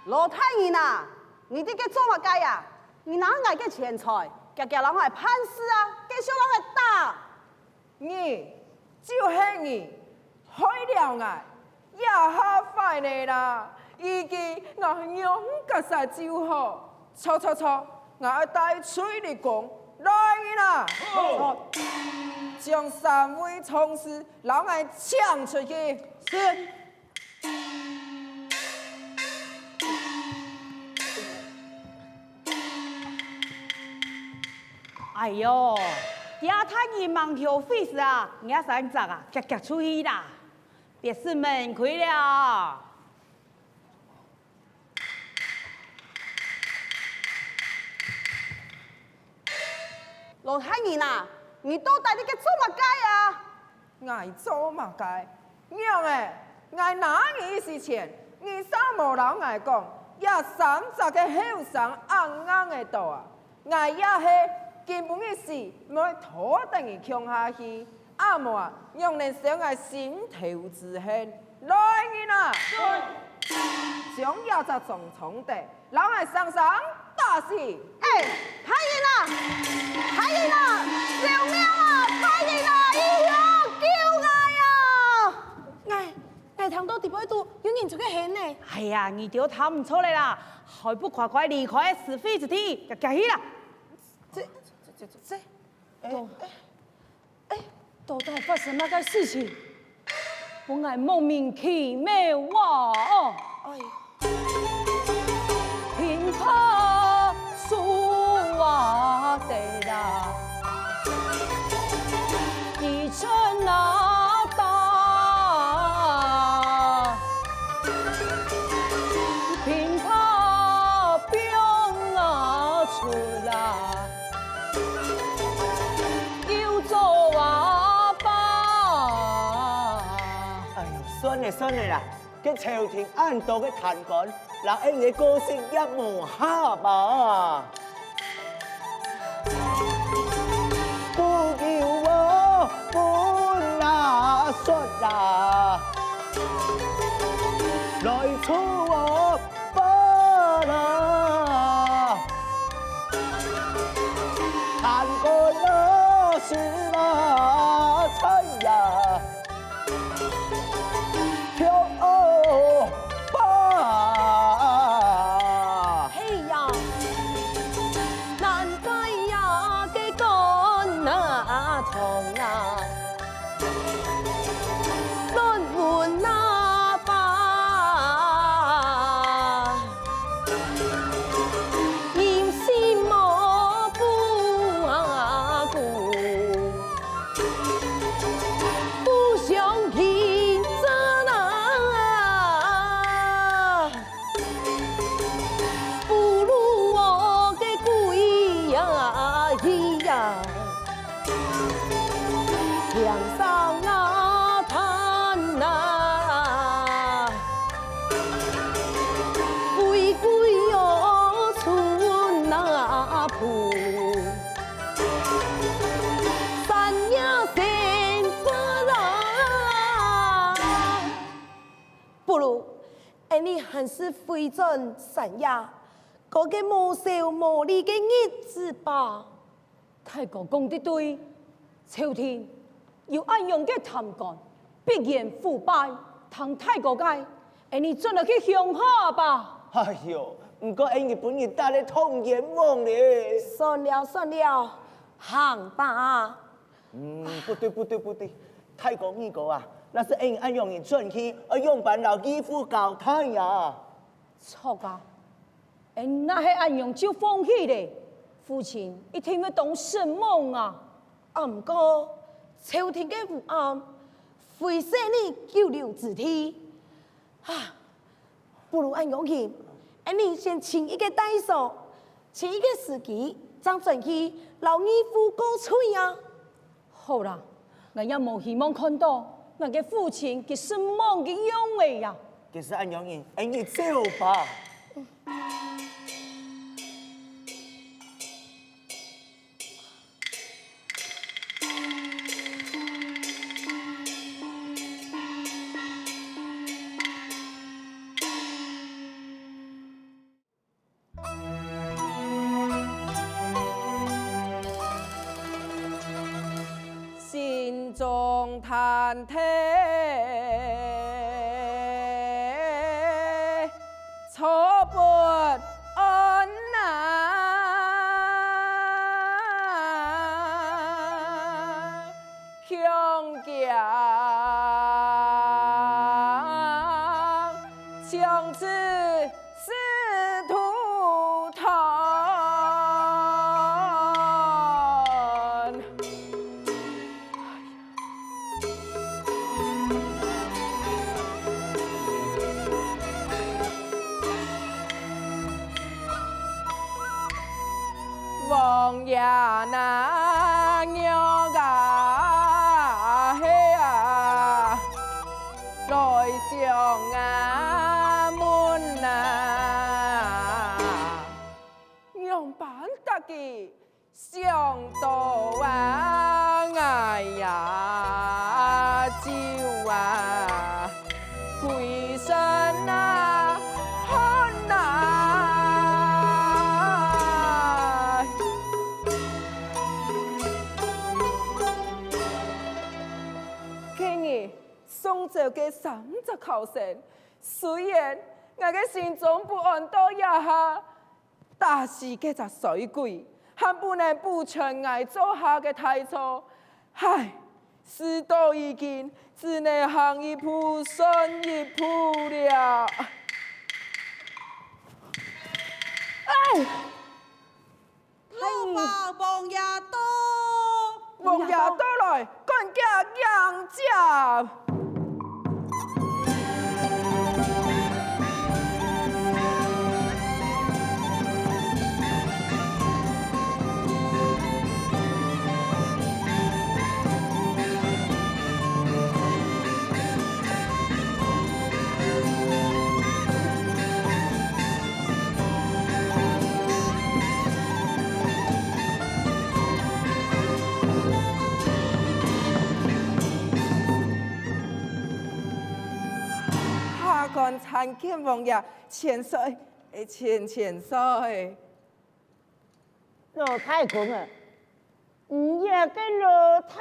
罗太医呐，你这个做乜解呀？你哪来嘅钱财？家家人来判死啊，继续人来打。你就是你，害了我，也吓坏你啦！已经我用个啥就好，错，我要带催你讲来啦！将三位从事老爱抢出去。是。哎呦，亚太人盲条费事啊，人家三杂啊，夹出去啦，别是门亏了。罗太人呐，你到底你嘅做乜解啊？爱做嘛该？娘诶，爱哪年事前，你啥无人爱讲，也三十个后生硬硬的道啊，爱也是。根本嘅事，我拖等于强下去，阿莫啊，让人想爱心头之恨，来人啊！将要在重重的，老爱上打死！哎，太人啊，太人啊，救命啊！太人啊，英雄救我呀！爱听到第八度有人出个现呢。哎呀，你就睇唔出嚟啦，还不快快离开是非之地，就去啦！到底发生乜嘅事情？我係莫名其妙啊！哎，平怕苏瓦地啦，一阵那大，平怕兵啊出啦。算了啦，嘅朝廷按到嘅彈杆，嗱，因嘅歌聲一無下吧。不叫我搬那摔啊，來粗我不啦，彈杆那是那菜呀。你还是非正神呀，嗰个无笑无理嘅日子吧。太公讲得对，朝廷要按用嘅谈干，必然腐败，唐太过界，你尽量去乡下吧。哎呦，唔过日本人打你通阎王咧。算了，行吧。不对，太公呢个啊。那是按用人转去，而用板老义父教他呀。错噶，那是按用就放弃嘞。父亲一定会懂什么啊？唔过朝廷嘅父暗，非使你救了自体啊，不如按用去，你先请一个代手，请一个司机，将转去老义父告吹啊。好啦，我也冇希望看到。我嘅父亲佢是梦嘅样way呀，其实按样人，你走吧。难题，错不安呐，强强将之仕途谈。王爷那鸟啊嘿啊，来上啊门啊，让板得记上到啊哎呀酒啊，归身啊看啊。送走嘅30口声，虽然我嘅心中不安到一下，但是嘅只水鬼，还不能补全我做下嘅太错。唉，事到已经，只能行一步算一步了。哎，老爸王爷到，王爷到来，管家杨家。看参见王爷，千岁，千岁。老太公啊，唔要个老太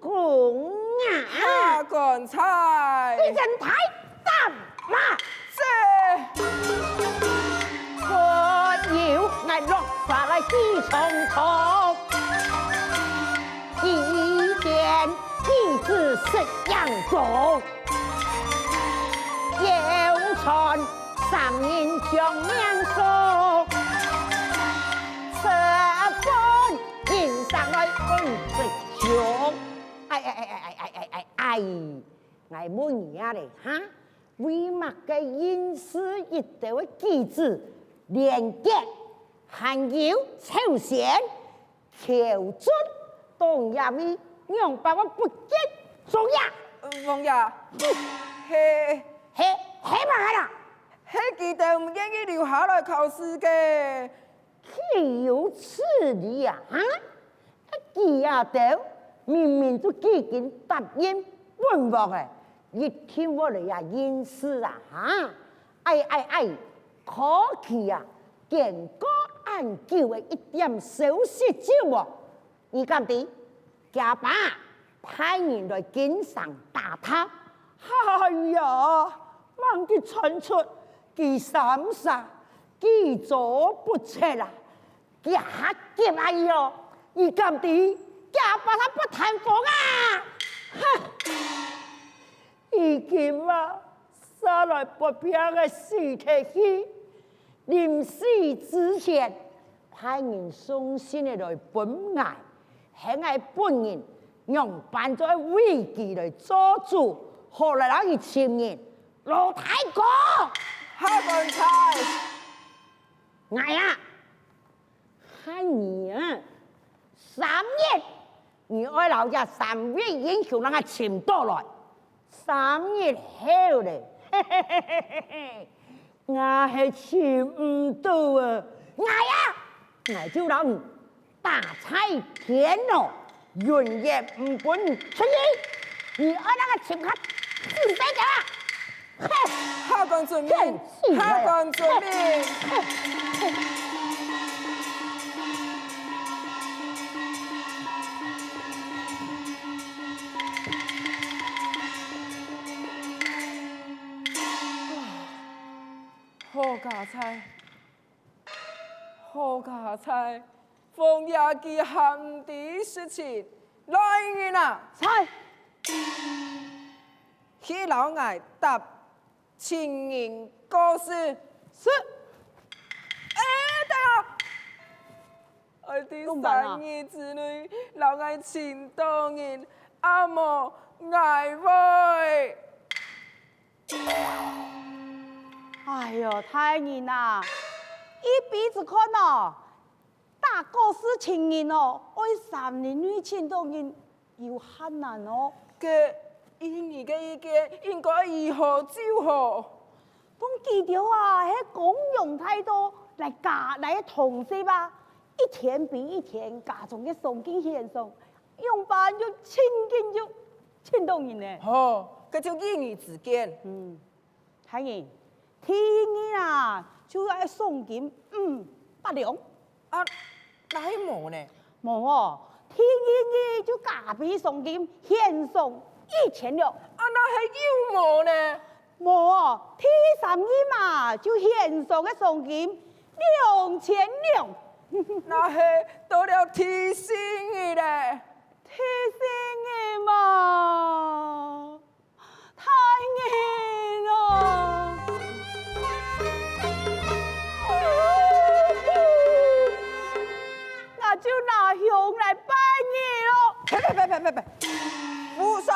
公啊！下官菜。你人太淡啦！是。可有挨落下来几重重，一点一字是样种。有传上人将面说，这本迎上来问最凶。哎，我问你啊嘞哈，为乜嘅因事一定会记住连结，还有抽选求准，当下咪让把我不见重呀！王爷，嘿。嘿嘛啦，嘿记得唔愿意留下来考试嘅，岂有此理啊！哈，记下到明明都已经答应问我嘅，一天我嚟呀应事啊！哈，哎，可气啊！见过按旧嘅一点小事招喎，你敢啲？家爸派人来经常打他，哎呀！望佢传出，佢三杀，佢做不切啦，佢吓劫哎哟！而今啲家把他不谈房啊！哼！已經啊，殺來不平嘅屍體去，臨死之前，派人送信嚟來本案，係我本人用辦咗危機嚟做主，後來攞去簽人。老太公，下官菜。我呀，看你啊，3月，你愛老家3月英雄讓我簽到來，3月後咧，我係簽唔到啊！我呀，我就讓你大彩天咯，永遠唔本出現，你愛那個簽卡自己嘅啦。下官遵命，下官遵命。好家菜，好家菜，枫叶记含的事情，来人啊！菜，去老爱答情人故事。是。对啊！我的三儿之女，老爱情多人，阿莫爱会。哎呦，太人呐！一鼻子看哦，大故事情人哦，爱三年女情多人有很难哦。嘅以你嘅意見應該如何就好？當記住啊，喺公用態度嚟嫁嚟同事吧，一天比一天家中嘅送金獻送，用辦就千金就千動人呢。好，嗰就以你自見。太人，天人啊，就要送金8兩。啊，那係冇呢？冇哦，天人就假比送金獻送1000兩。啊，那係有冇呢？冇哦，天3日嘛就獻送嘅送金2000兩。那係到了提醒你咧。提醒你嘛，太硬啊！那就拿香來拜你咯。別，胡說！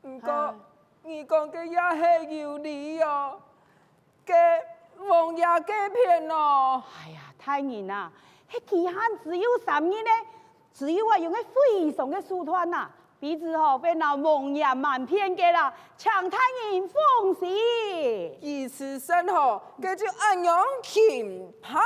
唔過你講嘅也係有理哦，嘅王爺嘅片哦。哎呀，太硬啊！迄期限只有3日呢，只有我用嘅非常嘅手段呐，彼此吼被那蒙眼瞒騙嘅啦，請太硬放肆。意思甚好，嘅就按樣評判。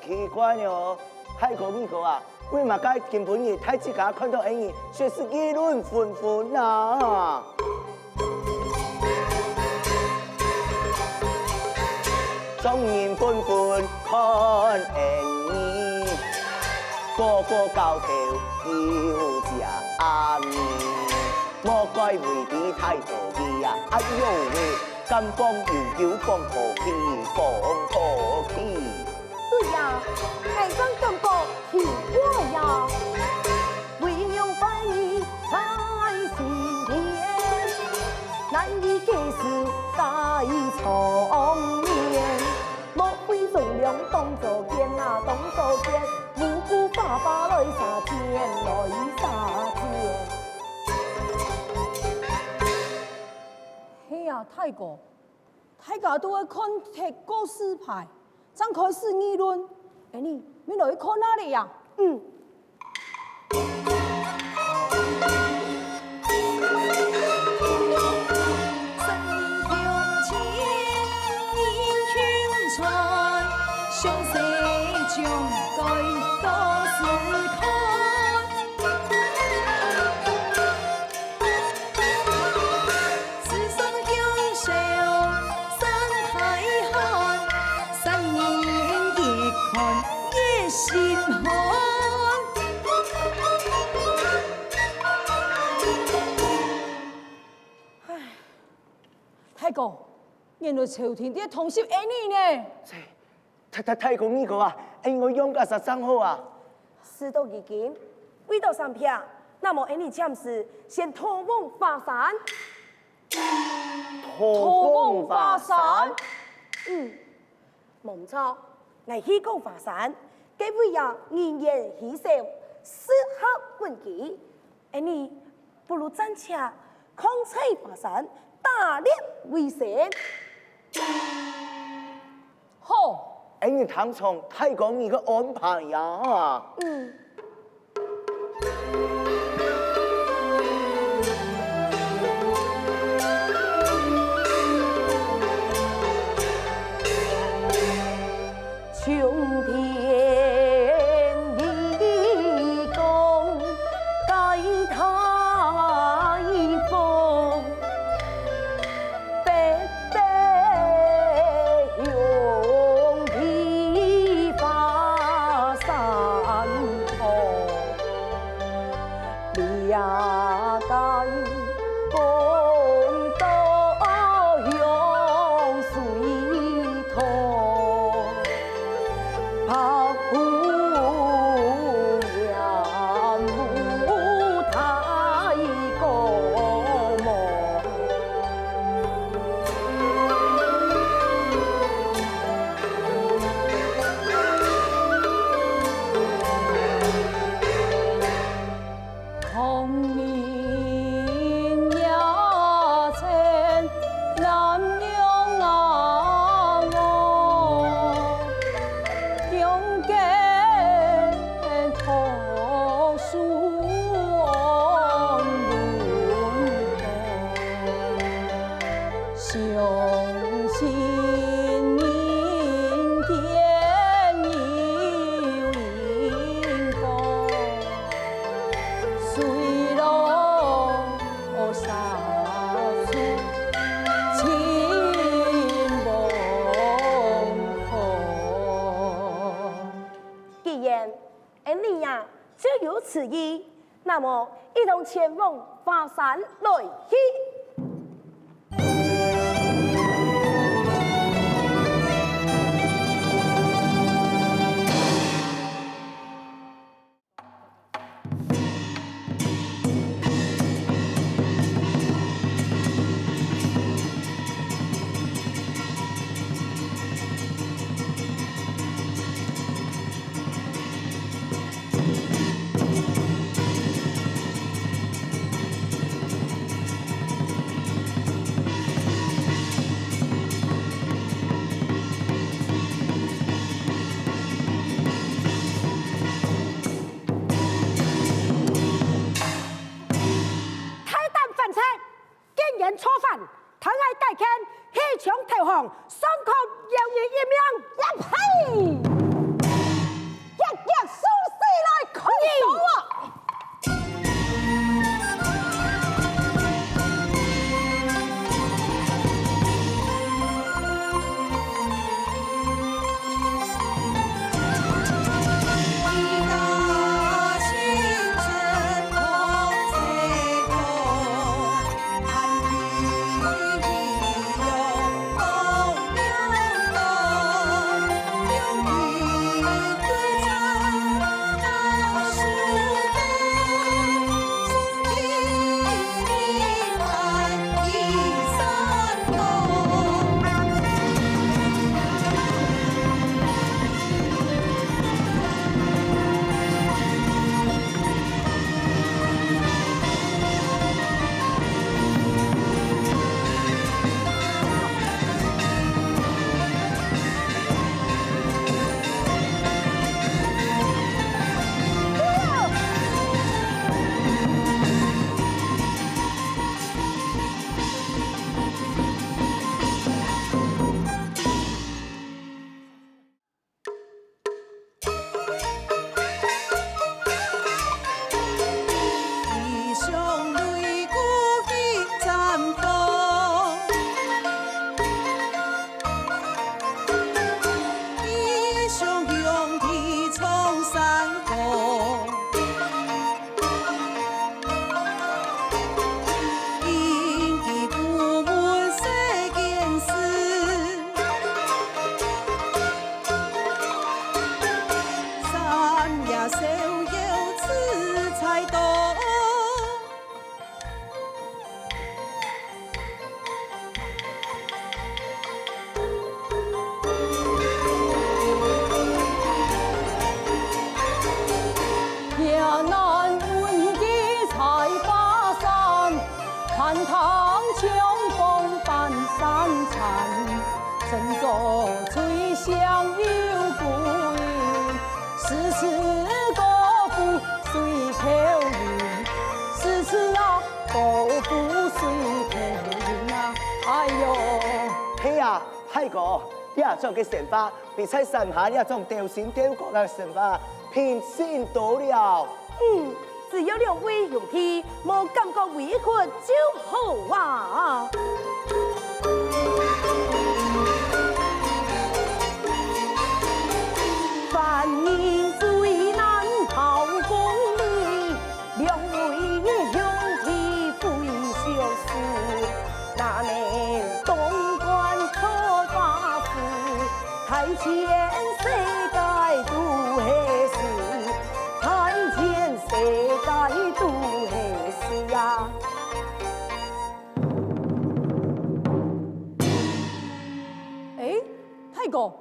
奇怪哦，海哥你哥啊，为嘛该金盆日太子家看到恩义，却是议论纷纷呐？众人纷纷看恩义，个个高头有家面，莫怪为地太多义呀！哎呦喂，敢讲又讲可气，讲可气。对呀，爱上感觉奇怪呀，为用快意在心田，难以解释在重面，莫非重量当作剑啊，当作剑，无辜爸爸来杀剑，来杀剑。嘿呀，太哥，大家都会看铁告示牌。正开始议论，哎你落去看哪里呀？太公，原来朝廷啲同事爱你呢。太公呢個啊，我養家13好啊。事到如今，未到3撇，那麼愛你簽事，先托夢華山。托夢華山。冇錯，我去過華山，幾位人人言喜笑，適合本期。愛你不如暫且抗翠华山，大力为先。好，你唐从太讲你个安排呀？穷天地公盖太峰，白白用琵琶山头，两代公道用水头。白虎呀，舞太公梦，孔明呀，趁南阳啊我。勇敢投书安论相信明天有灵光，随路杀出秦王后。既然你呀就有此意，那么一同前往华山来去。竟然初犯，唐爱大坑，气场投降，双抗犹豫一命，一呸！一日苏死来抗斗啊！是。呀，太哥，你啊种嘅神花，比在山下你啊种雕神雕国嘅神花，偏心到了。只要两位勇气，莫感觉委屈就好啊！凡人最难逃功利，两位勇气非小事。那年东关出发时，台前世界都是事，台前世界都是事啊！哎，太哥，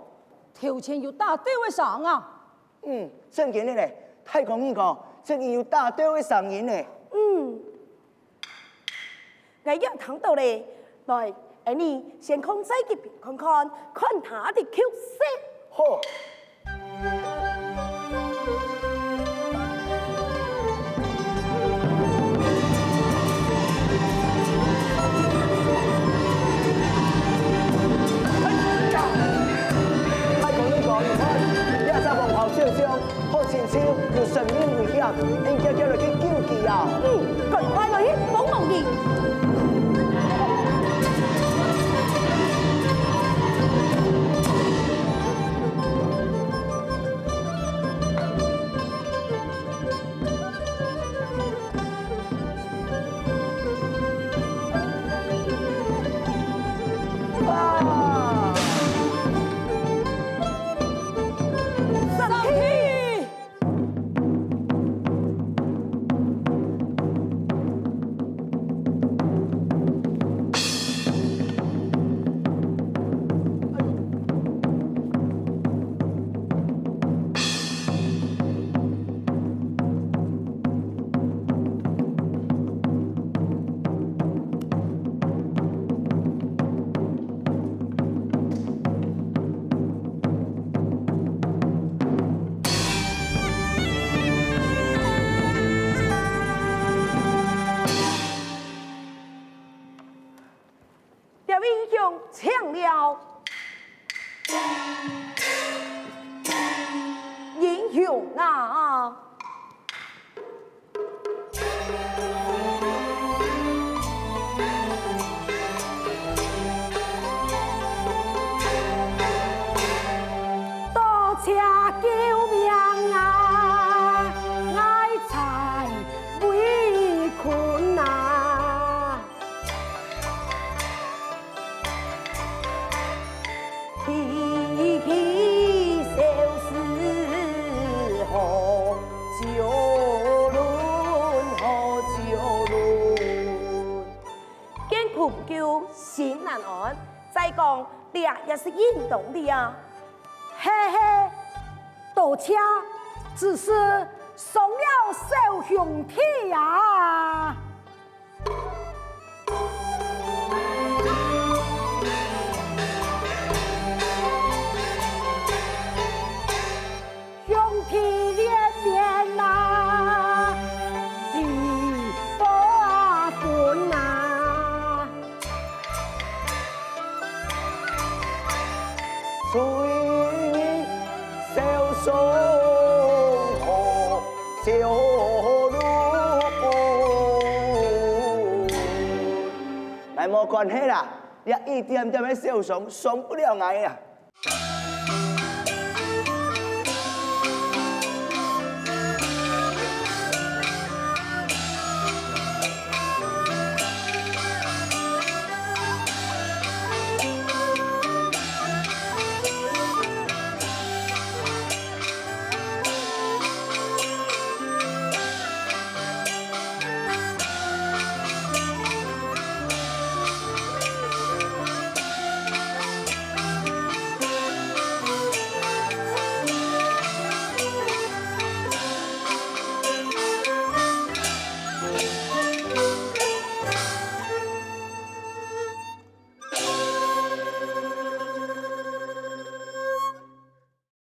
头前有打对位上啊！正经的咧，太公呢个，正经要打对位上瘾咧。我也听到咧，来，你先看这个边看看，看他的口色。好。太公呢个，你看，你啊，在门口照相，好亲像有生命危险，应该叫你去救济啊。赶快来去帮忙你。英雄抢了，英雄啊！多谢救命啊！爱才为困啊！提起小事何九轮，何九轮。见朋友心难安，再讲你啊也是运动的啊。嘿嘿，多车只是送了小兄弟呀。兄弟连绵呐，地不分呐。随你小送何小路，来冇关系啦，你一点点的小送，送不了我呀。